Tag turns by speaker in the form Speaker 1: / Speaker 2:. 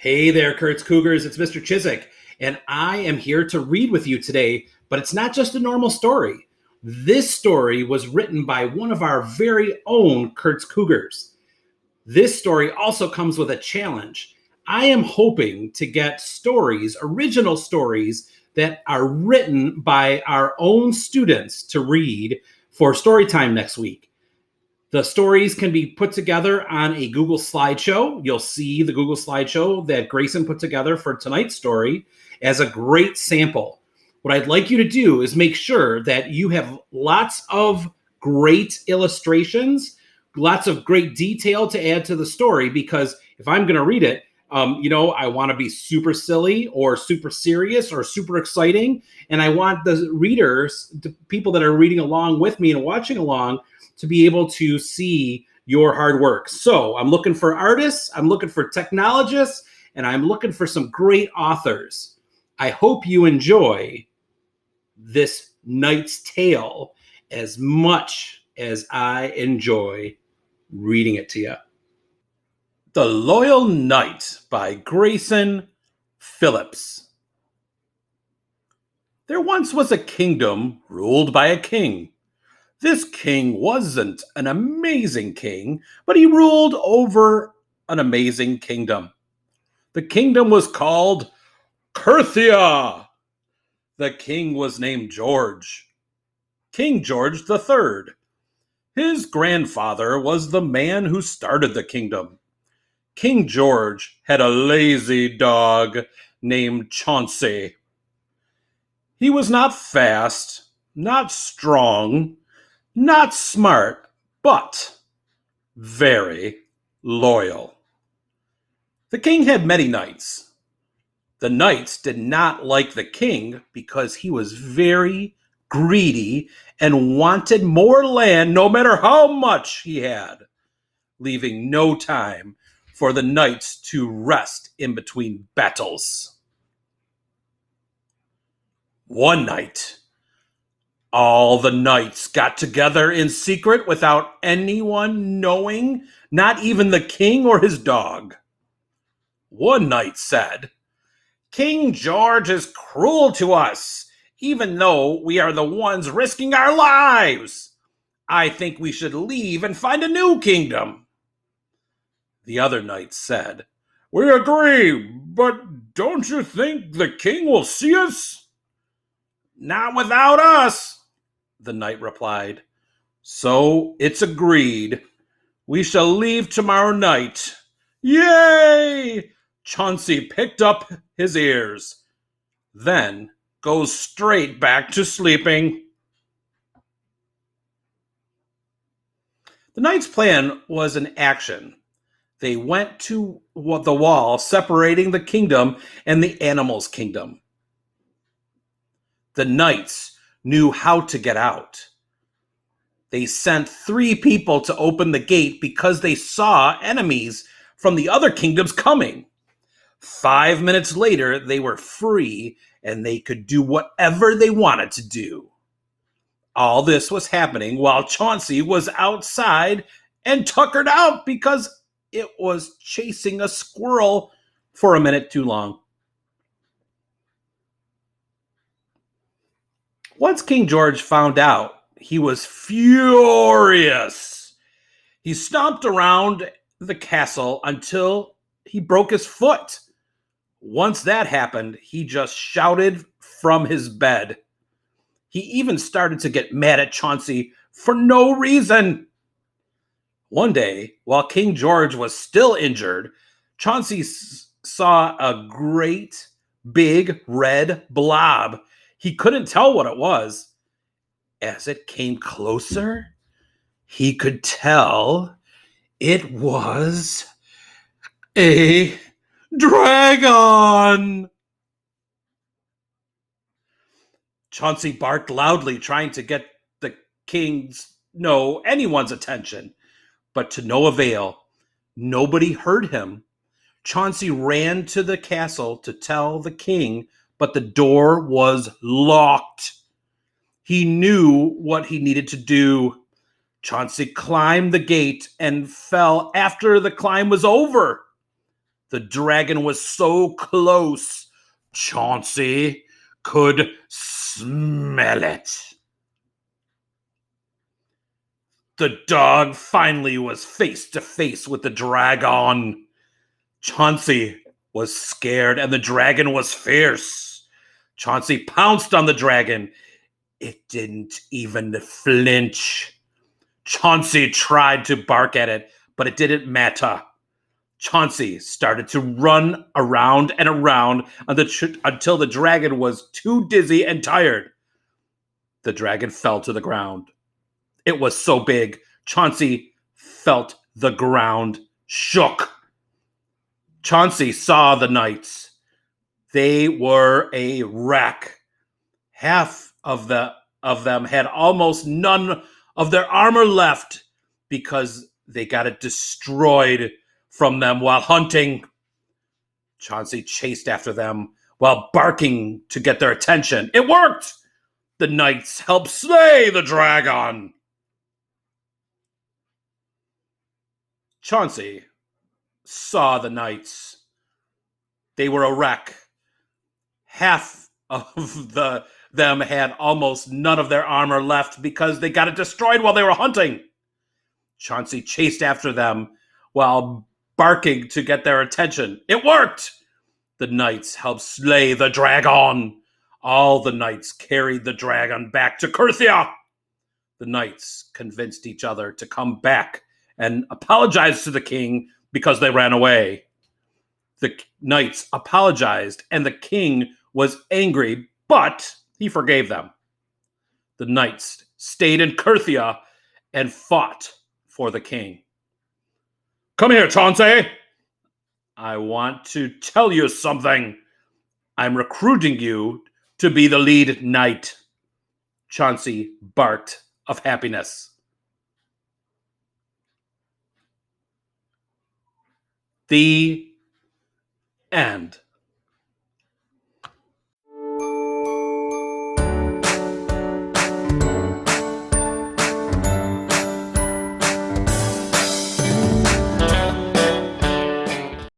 Speaker 1: Hey there, Kurt's Cougars. It's Mr. Chiswick, and I am here to read with you today. But it's not just a normal story. This story was written by one of our very own Kurt's Cougars. This story also comes with a challenge. I am hoping to get stories, original stories, that are written by our own students to read for story time next week. The stories can be put together on a Google slideshow. You'll see the Google slideshow that Grayson put together for tonight's story as a great sample. What I'd like you to do is make sure that you have lots of great illustrations, lots of great detail to add to the story, because if I'm going to read it, I want to be super silly or super serious or super exciting. And I want the readers, the people that are reading along with me and watching along, to be able to see your hard work. So I'm looking for artists, I'm looking for technologists, and I'm looking for some great authors. I hope you enjoy this Knight's Tale as much as I enjoy reading it to you. The Loyal Knight by Grayson Phillips. There once was a kingdom ruled by a king. This king wasn't an amazing king, but he ruled over an amazing kingdom. The kingdom was called Kurthia. The king was named George, King George III. His grandfather was the man who started the kingdom. King George had a lazy dog named Chauncey. He was not fast, not strong, not smart, but very loyal. The king had many knights. The knights did not like the king because he was very greedy and wanted more land no matter how much he had, leaving no time for the knights to rest in between battles. One night, all the knights got together in secret without anyone knowing, not even the king or his dog. One knight said, "King George is cruel to us, even though we are the ones risking our lives. I think we should leave and find a new kingdom." The other knights said, "We agree, but don't you think the king will see us?" "Not without us," the knight replied. "So it's agreed. We shall leave tomorrow night." Yay! Chauncey picked up his ears, then goes straight back to sleeping. The knight's plan was an action. They went to the wall separating the kingdom and the animals' kingdom. The knights knew how to get out. They sent 3 people to open the gate because they saw enemies from the other kingdoms coming. 5 minutes later, they were free and they could do whatever they wanted to do. All this was happening while Chauncey was outside and tuckered out because it was chasing a squirrel for a minute too long. Once King George found out, he was furious. He stomped around the castle until he broke his foot. Once that happened, he just shouted from his bed. He even started to get mad at Chauncey for no reason. One day, while King George was still injured, Chauncey saw a great big red blob. He couldn't tell what it was. As it came closer, he could tell it was a dragon. Chauncey barked loudly, trying to get the anyone's attention, but to no avail. Nobody heard him. Chauncey ran to the castle to tell the king, but the door was locked. He knew what he needed to do. Chauncey climbed the gate and fell after the climb was over. The dragon was so close, Chauncey could smell it. The dog finally was face to face with the dragon. Chauncey was scared and the dragon was fierce. Chauncey pounced on the dragon. It didn't even flinch. Chauncey tried to bark at it, but it didn't matter. Chauncey started to run around and around until the dragon was too dizzy and tired. The dragon fell to the ground. It was so big, Chauncey felt the ground shook. Chauncey saw the knights. They were a wreck. Half of them had almost none of their armor left because they got it destroyed from them while hunting. Chauncey chased after them while barking to get their attention. It worked! The knights helped slay the dragon. Chauncey saw the knights. They were a wreck. Half of them had almost none of their armor left because they got it destroyed while they were hunting. Chauncey chased after them while barking to get their attention. It worked! The knights helped slay the dragon. All the knights carried the dragon back to Curthia. The knights convinced each other to come back and apologize to the king because they ran away. The knights apologized, and the king was angry, but he forgave them. The knights stayed in Curthia and fought for the king. Come here, Chauncey. I want to tell you something. I'm recruiting you to be the lead knight. Chauncey barked of happiness. The end.